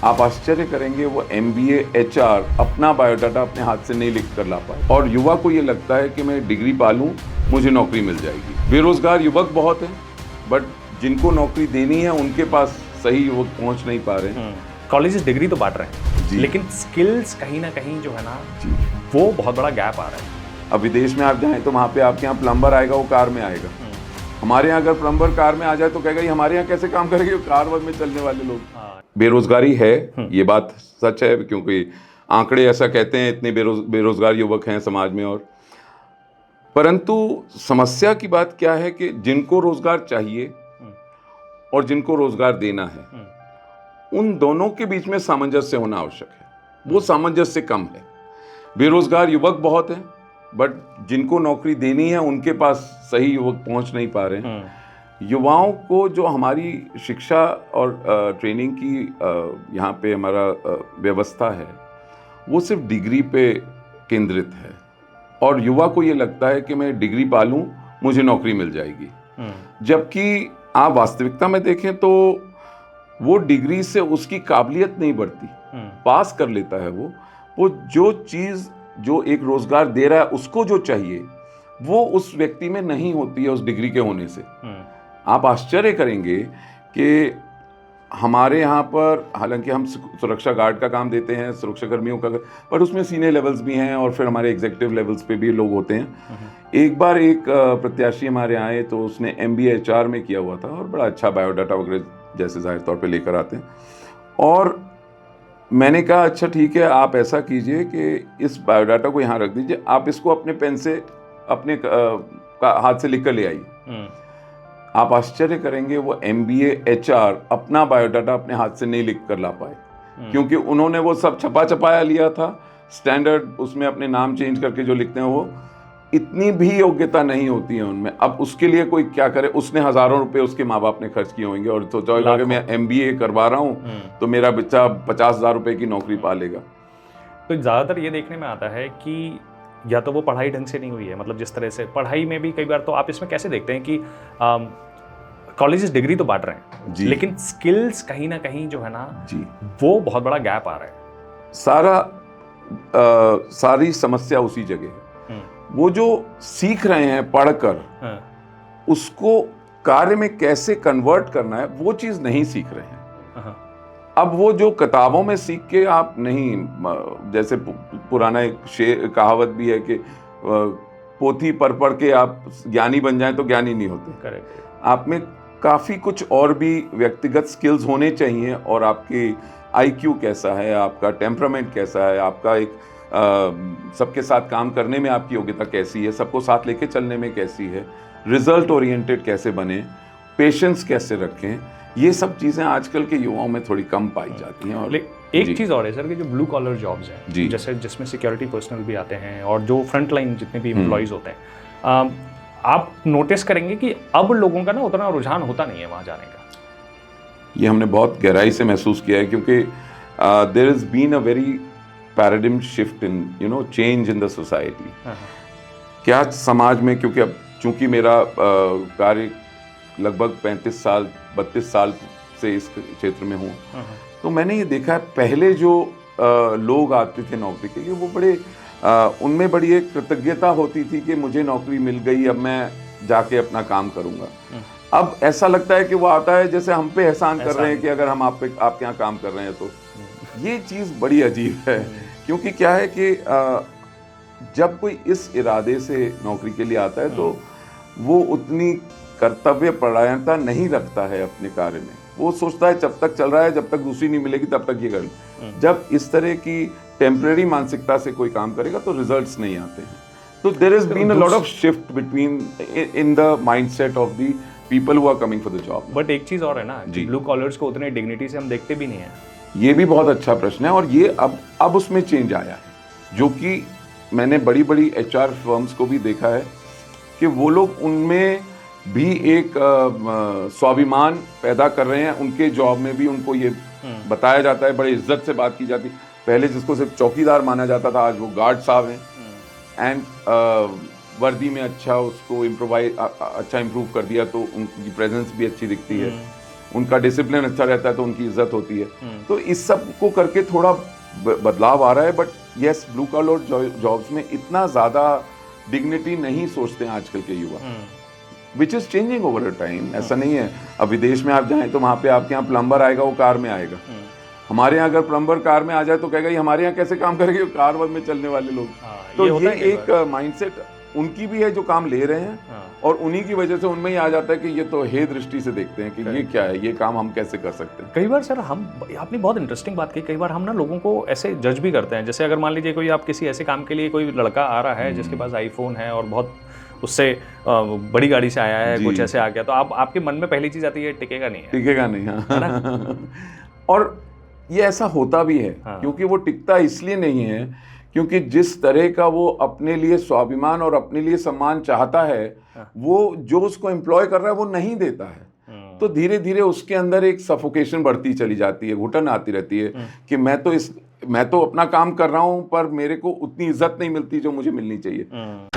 आप आश्चर्य करेंगे, वो MBA HR अपना बायोडाटा अपने हाथ से नहीं लिख कर ला पाए, और युवा को ये लगता है कि मैं डिग्री पा लूँ मुझे नौकरी मिल जाएगी। बेरोजगार युवक बहुत हैं, बट जिनको नौकरी देनी है उनके पास सही युवक पहुंच नहीं पा रहे हैं। कॉलेजेस डिग्री तो बांट रहे हैं, लेकिन स्किल्स कहीं ना कहीं जो है ना जी, वो बहुत बड़ा गैप आ रहा है। अब विदेश में आप जाएं तो वहाँ पे आपके यहाँ प्लम्बर आएगा, वो कार में आएगा। हमारे यहाँ अगर प्लम्बर कार में आ जाए तो कहेगा ये हमारे यहाँ कैसे काम करेंगे, कार में चलने वाले लोग। बेरोजगारी है, ये बात सच है, क्योंकि आंकड़े ऐसा कहते हैं, इतने बेरोजगार युवक हैं समाज में। और परंतु समस्या की बात क्या है कि जिनको रोजगार चाहिए और जिनको रोजगार देना है, उन दोनों के बीच में सामंजस्य होना आवश्यक है। वो सामंजस्य कम है। बेरोजगार युवक बहुत हैं, बट जिनको नौकरी देनी है उनके पास सही युवक पहुंच नहीं पा रहे हैं। युवाओं को जो हमारी शिक्षा और ट्रेनिंग की यहाँ पे हमारा व्यवस्था है, वो सिर्फ डिग्री पे केंद्रित है, और युवा को ये लगता है कि मैं डिग्री पा लूँ मुझे नौकरी मिल जाएगी। जबकि आप वास्तविकता में देखें तो वो डिग्री से उसकी काबिलियत नहीं बढ़ती। पास कर लेता है वो जो चीज़ जो एक रोजगार दे रहा है उसको जो चाहिए वो उस व्यक्ति में नहीं होती है उस डिग्री के होने से। आप आश्चर्य करेंगे कि हमारे यहाँ पर, हालांकि हम सुरक्षा गार्ड का काम देते हैं, सुरक्षा कर्मियों का, पर उसमें सीनियर लेवल्स भी हैं और फिर हमारे एग्जीक्यूटिव लेवल्स पे भी लोग होते हैं। एक बार एक प्रत्याशी हमारे आए तो उसने MBA HR में किया हुआ था और बड़ा अच्छा बायोडाटा वगैरह जैसे जाहिर तौर पे लेकर आते हैं, और मैंने कहा अच्छा ठीक है, आप ऐसा कीजिए कि इस बायोडाटा को यहाँ रख दीजिए, आप इसको अपने पेन से अपने हाथ से लिख कर ले आइए। आप आश्चर्य करेंगे, वो MBA HR अपना बायोडाटा अपने हाथ से नहीं लिख कर ला पाए, क्योंकि उन्होंने वो सब छपा छपाया लिया था, स्टैंडर्ड उसमें अपने नाम चेंज करके जो लिखते हैं, वो इतनी भी योग्यता नहीं होती है उनमें। अब उसके लिए कोई क्या करे, उसने हजारों रुपए उसके माँ बाप ने खर्च किए होंगे और सोचा होगा कि मैं MBA करवा रहा हूँ तो मेरा बच्चा 50,000 रुपए की नौकरी पा लेगा। तो ज़्यादातर ये देखने में आता है कि या तो वो पढ़ाई ढंग से नहीं हुई है, मतलब जिस तरह से पढ़ाई में भी कई बार, तो आप इसमें कैसे देखते हैं कि कॉलेजेस डिग्री तो बांट रहे हैं, लेकिन स्किल्स कहीं ना कहीं जो है ना जी, वो बहुत बड़ा गैप आ रहा है। सारी समस्या उसी जगह है। वो जो सीख रहे हैं पढ़कर, उसको कार्य में कैसे कन्वर्ट करना है वो चीज नहीं सीख रहे हैं। अब वो जो किताबों में सीख के आप नहीं, जैसे पुराना एक कहावत भी है कि पोथी पढ़ के आप ज्ञानी बन जाएं तो ज्ञानी नहीं होते। करेक्ट। आप में काफी कुछ और भी व्यक्तिगत स्किल्स होने चाहिए, और आपकी IQ कैसा है, आपका टेम्परामेंट कैसा है, आपका एक सबके साथ काम करने में आपकी योग्यता कैसी है, सबको साथ लेके चलने में कैसी है, रिजल्ट ओरिएंटेड कैसे बने, पेशेंस कैसे रखें, ये सब चीज़ें आजकल के युवाओं में थोड़ी कम पाई जाती हैं। और एक चीज़ और है सर कि जो ब्लू कॉलर जॉब्स हैं, जैसे जिसमें सिक्योरिटी पर्सनल भी आते हैं और जो फ्रंट लाइन जितने भी एम्प्लॉयज़ होते हैं, आप नोटिस करेंगे कि अब लोगों का ना उतना रुझान होता नहीं है वहाँ जाने का। ये हमने बहुत गहराई से महसूस किया है, क्योंकि there is been a very paradigm shift in change in the society. क्या समाज में, क्योंकि अब चूंकि मेरा कार्य लगभग 32 साल से इस क्षेत्र में हूँ, तो मैंने ये देखा है पहले जो लोग आते थे नौकरी के लिए, वो बड़े उनमें बड़ी एक कृतज्ञता होती थी कि मुझे नौकरी मिल गई, अब मैं जाके अपना काम करूँगा। अब ऐसा लगता है कि वो आता है जैसे हम पे एहसान कर रहे हैं कि अगर हम आपके यहाँ काम कर रहे हैं तो। ये चीज़ बड़ी अजीब है, क्योंकि क्या है कि जब कोई इस इरादे से नौकरी के लिए आता है तो वो उतनी कर्तव्य परायणता नहीं रखता है अपने कार्य में। वो सोचता है जब तक चल रहा है, जब तक दूसरी नहीं मिलेगी तब तक ये कर। जब इस तरह की टेम्परेरी मानसिकता से कोई काम करेगा तो रिजल्ट्स नहीं आते हैं। तो there has been a lot of shift between in the mindset of the people who are coming for the job. But एक चीज़ और है ना, ब्लू कॉलर्स को उतने डिग्निटी से हम देखते भी नहीं है। ये भी बहुत अच्छा प्रश्न है, और ये अब उसमें चेंज आया है, जो कि मैंने बड़ी बड़ी HR फर्म्स को भी देखा है कि वो लोग उनमें भी एक स्वाभिमान पैदा कर रहे हैं। उनके जॉब में भी उनको ये बताया जाता है, बड़े इज्जत से बात की जाती। पहले जिसको सिर्फ चौकीदार माना जाता था, आज वो गार्ड साहब हैं, एंड वर्दी में अच्छा उसको अच्छा इम्प्रूव कर दिया तो उनकी प्रेजेंस भी अच्छी दिखती है। उनका डिसिप्लिन अच्छा रहता है तो उनकी इज्जत होती है। तो इस सब को करके थोड़ा बदलाव आ रहा है। But yes, blue collar jobs में इतना ज़्यादा डिग्निटी नहीं सोचते हैं आजकल के युवा, which is changing over a time. ऐसा नहीं है, अब विदेश में आप जाएं तो वहाँ पे आपके यहाँ प्लम्बर आएगा, वो कार में आएगा। हमारे यहाँ अगर प्लम्बर कार में आ जाए तो कहेगा ये हमारे यहाँ कैसे काम करेंगे, कार में चलने वाले लोग। तो ये एक माइंडसेट उनकी भी है जो काम ले रहे हैं, और उन्हीं की वजह से उनमें ही आ जाता है कि ये तो हे दृष्टि से देखते हैं कि ये क्या है, ये काम हम कैसे कर सकते हैं। कई बार सर आपने बहुत इंटरेस्टिंग बात की, कई बार हम ना लोगों को ऐसे जज भी करते हैं। जैसे अगर मान लीजिए कोई आप किसी ऐसे काम के लिए कोई लड़का आ रहा है जिसके पास आईफोन है और बहुत उससे बड़ी गाड़ी से आया है, कुछ ऐसे आ गया, तो आपके मन में पहली चीज आती है टिकेगा नहीं है, टिकेगा नहीं। हाँ। और ये ऐसा होता भी है, क्योंकि वो टिकता इसलिए नहीं है क्योंकि जिस तरह का वो अपने लिए स्वाभिमान और अपने लिए सम्मान चाहता है, वो जो उसको एम्प्लॉय कर रहा है वो नहीं देता है। तो धीरे धीरे उसके अंदर एक सफोकेशन बढ़ती चली जाती है, घुटन आती रहती है कि मैं तो अपना काम कर रहा हूं पर मेरे को उतनी इज्जत नहीं मिलती जो मुझे मिलनी चाहिए।